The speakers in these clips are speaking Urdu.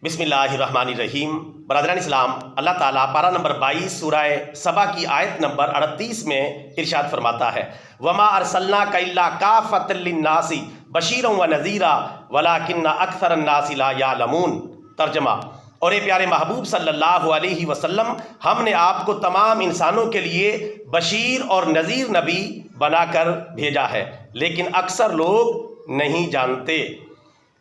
بسم اللہ الرحمن الرحیم۔ برادران اسلام، اللہ تعالیٰ پارہ نمبر 22 سورہ سبا کی آیت نمبر 38 میں ارشاد فرماتا ہے، وَمَا أَرْسَلْنَاكَ إِلَّا كَافَّةً لِلنَّاسِ بَشِيرًا وَنَذِيرًا وَلَٰكِنَّ أَكْثَرَ النَّاسِ لَا يَعْلَمُونَ۔ ترجمہ: اور اے پیارے محبوب صلی اللہ علیہ وسلم، ہم نے آپ کو تمام انسانوں کے لیے بشیر اور نذیر نبی بنا کر بھیجا ہے، لیکن اکثر لوگ نہیں جانتے۔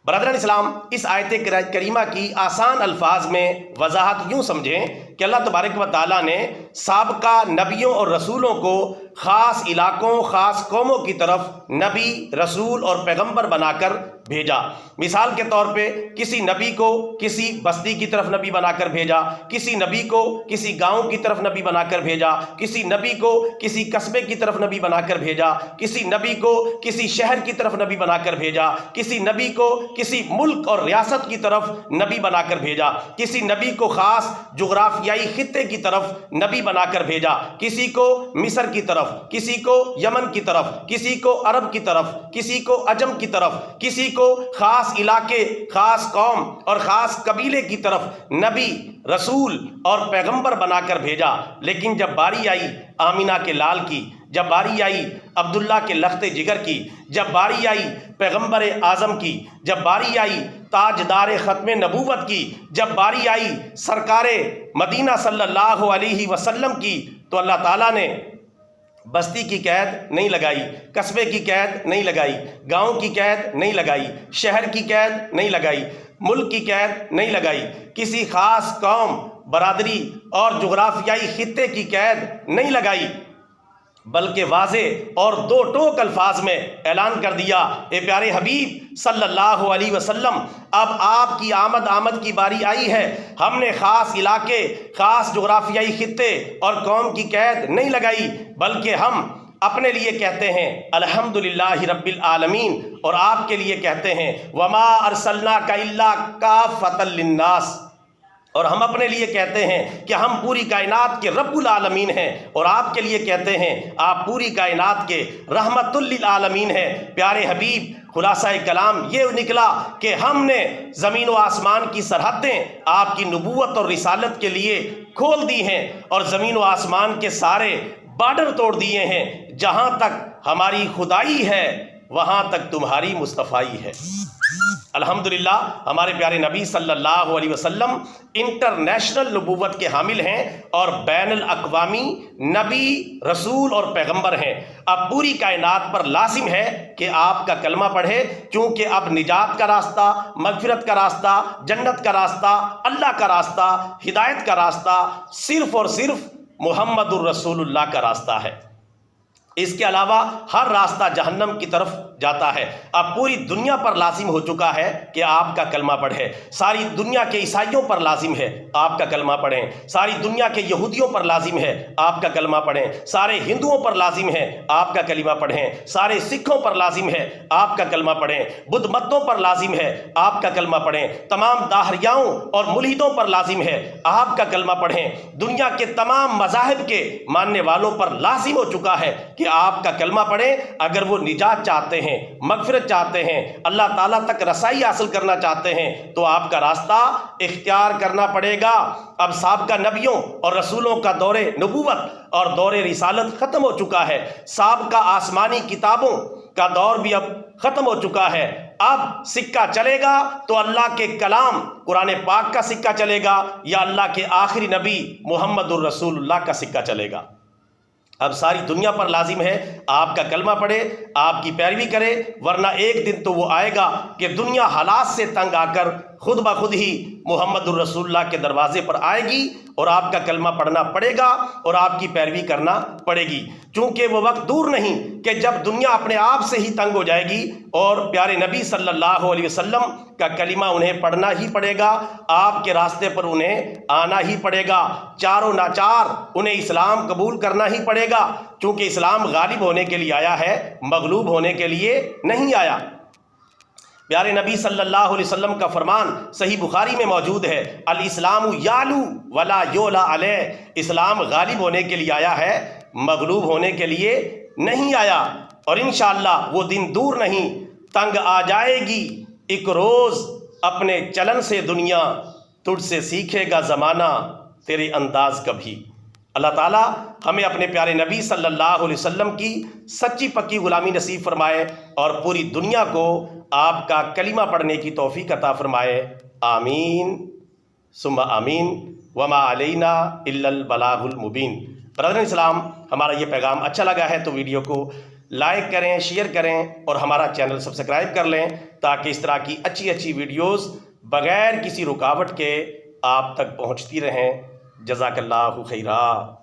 برادران اسلام، اس آیت کریمہ کی آسان الفاظ میں وضاحت یوں سمجھیں کہ اللہ تبارک و تعالیٰ نے سابقہ نبیوں اور رسولوں کو خاص علاقوں، خاص قوموں کی طرف نبی، رسول اور پیغمبر بنا کر بھیجا۔ مثال کے طور پہ کسی نبی کو کسی بستی کی طرف نبی بنا کر بھیجا، کسی نبی کو کسی گاؤں کی طرف نبی بنا کر بھیجا، کسی نبی کو کسی قصبے کی طرف نبی بنا کر بھیجا، کسی نبی کو کسی شہر کی طرف نبی بنا کر بھیجا، کسی نبی کو کسی ملک اور ریاست کی طرف نبی بنا کر بھیجا، کسی نبی کو خاص جغرافیائی خطے کی طرف نبی بنا کر بھیجا، کسی کو مصر کی طرف، کسی کو یمن کی طرف، کسی کو عرب کی طرف، کسی کو عجم کی طرف، کسی کو خاص علاقے، خاص قوم اور خاص قبیلے کی طرف نبی، رسول اور پیغمبر بنا کر بھیجا۔ لیکن جب باری آئی آمینہ کے لال کی، جب باری آئی عبداللہ کے لخت جگر کی، جب باری آئی پیغمبر اعظم کی، جب باری آئی تاجدار ختم نبوت کی، جب باری آئی سرکار مدینہ صلی اللہ علیہ وسلم کی، تو اللہ تعالیٰ نے بستی کی قید نہیں لگائی، قصبے کی قید نہیں لگائی، گاؤں کی قید نہیں لگائی، شہر کی قید نہیں لگائی، ملک کی قید نہیں لگائی، کسی خاص قوم، برادری اور جغرافیائی خطے کی قید نہیں لگائی، بلکہ واضح اور دو ٹوک الفاظ میں اعلان کر دیا، اے پیارے حبیب صلی اللہ علیہ وسلم، اب آپ کی آمد کی باری آئی ہے۔ ہم نے خاص علاقے، خاص جغرافیائی خطے اور قوم کی قید نہیں لگائی، بلکہ ہم اپنے لیے کہتے ہیں الحمدللہ رب العالمین، اور آپ کے لیے کہتے ہیں وما ارسلناک الا کافۃ للناس، اور ہم اپنے لیے کہتے ہیں کہ ہم پوری کائنات کے رب العالمین ہیں، اور آپ کے لیے کہتے ہیں آپ پوری کائنات کے رحمت للعالمین ہیں۔ پیارے حبیب، خلاصہ کلام یہ نکلا کہ ہم نے زمین و آسمان کی سرحدیں آپ کی نبوت اور رسالت کے لیے کھول دی ہیں، اور زمین و آسمان کے سارے بارڈر توڑ دیے ہیں۔ جہاں تک ہماری خدائی ہے وہاں تک تمہاری مصطفائی ہے۔ الحمدللہ، ہمارے پیارے نبی صلی اللہ علیہ وسلم انٹرنیشنل نبوت کے حامل ہیں اور بین الاقوامی نبی، رسول اور پیغمبر ہیں۔ اب پوری کائنات پر لازم ہے کہ آپ کا کلمہ پڑھے، کیونکہ اب نجات کا راستہ، مغفرت کا راستہ، جنت کا راستہ، اللہ کا راستہ، ہدایت کا راستہ صرف اور صرف محمد الرسول اللہ کا راستہ ہے۔ اس کے علاوہ ہر راستہ جہنم کی طرف جاتا ہے۔ اب پوری دنیا پر لازم ہو چکا ہے کہ آپ کا کلمہ پڑھیں۔ ساری دنیا کے عیسائیوں پر لازم ہے آپ کا کلمہ پڑھیں، ساری دنیا کے یہودیوں پر لازم ہے آپ کا کلمہ پڑھیں، سارے ہندوؤں پر لازم ہے آپ کا کلمہ پڑھیں، سارے سکھوں پر لازم ہے آپ کا کلمہ پڑھیں، بدھ متوں پر لازم ہے آپ کا کلمہ پڑھیں، تمام داہریاؤں اور ملحدوں پر لازم ہے آپ کا کلمہ پڑھیں، دنیا کے تمام مذاہب کے ماننے والوں پر لازم ہو چکا ہے کہ آپ کا کلمہ پڑھیں۔ اگر وہ نجات چاہتے ہیں، مغفرت چاہتے ہیں، اللہ تعالیٰ تک رسائی حاصل کرنا چاہتے ہیں، تو آپ کا راستہ اختیار کرنا پڑے گا۔ اب سابقہ نبیوں اور رسولوں کا دور نبوت اور دور رسالت ختم ہو چکا ہے۔ سابقہ آسمانی کتابوں کا دور بھی اب ختم ہو چکا ہے۔ اب سکہ چلے گا تو اللہ کے کلام قرآن پاک کا سکہ چلے گا، یا اللہ کے آخری نبی محمد الرسول اللہ کا سکہ چلے گا۔ اب ساری دنیا پر لازم ہے آپ کا کلمہ پڑھے، آپ کی پیروی کرے، ورنہ ایک دن تو وہ آئے گا کہ دنیا حالات سے تنگ آ کر خود بخود ہی محمد الرسول اللہ کے دروازے پر آئے گی، اور آپ کا کلمہ پڑھنا پڑے گا اور آپ کی پیروی کرنا پڑے گی، چونکہ وہ وقت دور نہیں کہ جب دنیا اپنے آپ سے ہی تنگ ہو جائے گی، اور پیارے نبی صلی اللہ علیہ وسلم کا کلمہ انہیں پڑھنا ہی پڑے گا، آپ کے راستے پر انہیں آنا ہی پڑے گا، چاروں ناچار انہیں اسلام قبول کرنا ہی پڑے گا، چونکہ اسلام غالب ہونے کے لیے آیا ہے، مغلوب ہونے کے لیے نہیں آیا۔ پیارے نبی صلی اللہ علیہ وسلم کا فرمان صحیح بخاری میں موجود ہے، الاسلام یعلو ولا یعلی علیہ، اسلام غالب ہونے کے لیے آیا ہے، مغلوب ہونے کے لیے نہیں آیا۔ اور انشاءاللہ وہ دن دور نہیں، تنگ آ جائے گی ایک روز اپنے چلن سے دنیا، تجھ سے سیکھے گا زمانہ تیرے انداز کبھی۔ اللہ تعالیٰ ہمیں اپنے پیارے نبی صلی اللہ علیہ وسلم کی سچی پکی غلامی نصیب فرمائے اور پوری دنیا کو آپ کا کلمہ پڑھنے کی توفیق عطا فرمائے، آمین ثم آمین۔ وما علینا الا البلاغ المبین۔ برادران اسلام، ہمارا یہ پیغام اچھا لگا ہے تو ویڈیو کو لائک کریں، شیئر کریں اور ہمارا چینل سبسکرائب کر لیں تاکہ اس طرح کی اچھی اچھی ویڈیوز بغیر کسی رکاوٹ کے آپ تک پہنچتی رہیں۔ جزاک اللہ خیرا۔